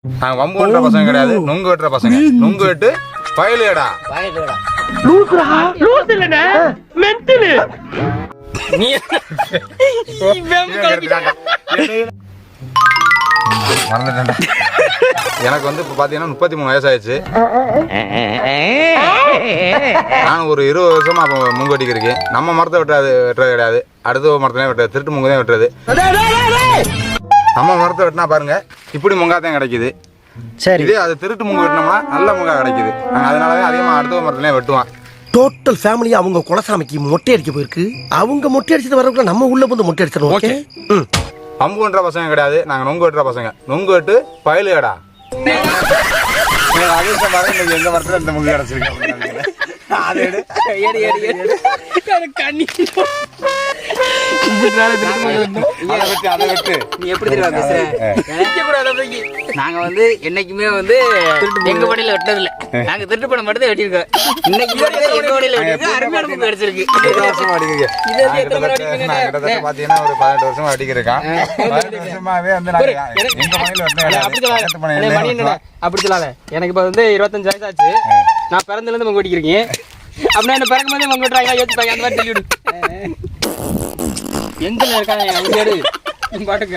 நாங்க வம்பு வெட்டுற பசங்க கிடையாது, நுங்கு வெட்டுற பசங்க. நுங்கு வெட்டு பயலுடா. லூசுடா லூசு இல்லனே மென்டல் நீ மறந்துட்டேன்டா. எனக்கு வந்து இப்போ பார்த்தீங்கன்னா 33 வயசாயிடுச்சு. நான் ஒரு 20 வருஷமா அப்போ முங்கு வெட்டிக்கிறேன். நம்ம மரத்தை வெட்டுறது கிடையாது, அடுத்த மரத்துலேயே வெட்டுறது, திருட்டு முங்கு தான் வெட்டுறது. நம்ம மரத்தை வெட்டினா பாருங்க இப்படி முங்காத்தான் கிடைக்குது. சரி, இதே அது திருட்டு முங்கு வெட்டினோம்னா நல்ல முங்கா கிடைக்குது. அதனால தான் அதிகமாக அடுத்த மரத்துலேயே வெட்டுவான். டோட்டல் ஃபேமிலி அவங்க குலசாமிக்கு மொட்டை அடிக்க போயிருக்கு. அவங்க மொட்டை அடிச்சது வரக்குள்ள நம்ம உள்ள வந்து மொட்டை அடிச்சிடணும். ஓகே. பம்பு வெட்டுற பசங்க கிடையாது, நாங்கள் நொங்கு வெட்டுற பசங்க. நொங்கு வெட்டு பயலுடா. எங்க மரத்துல இந்த முங்கு கிடைச்சிருக்கு. அதை எடு. நாங்க வந்து என்னைக்குமே வந்து எங்க படையில வெட்டது இல்ல. நாங்க திருட்டு படம் மட்டும் தான் வெட்டிருக்கோம். இன்னைக்கு எங்க படையில வெட்டிருக்கு. அருமையான முக்கு கிடைச்சிருக்கு. பாத்தீங்கன்னா ஒரு 18 வருஷமா அடிக்கிறேன். 18 வருஷமாவே வந்து எங்க அப்படி சொல்லாத. எனக்கு இப்ப வந்து 25 வயசு ஆச்சு. நான் பிறந்ததுல இருந்து முங்க வெட்டிக்கிறேன். அப்படின்னா என்ன பிறக்கும் போதே முங்க வெட்டுறாங்க யோசிப்பாங்க. அந்த மாதிரி சொல்லி விடு. எங்க இருக்காங்க பாட்டுக்க.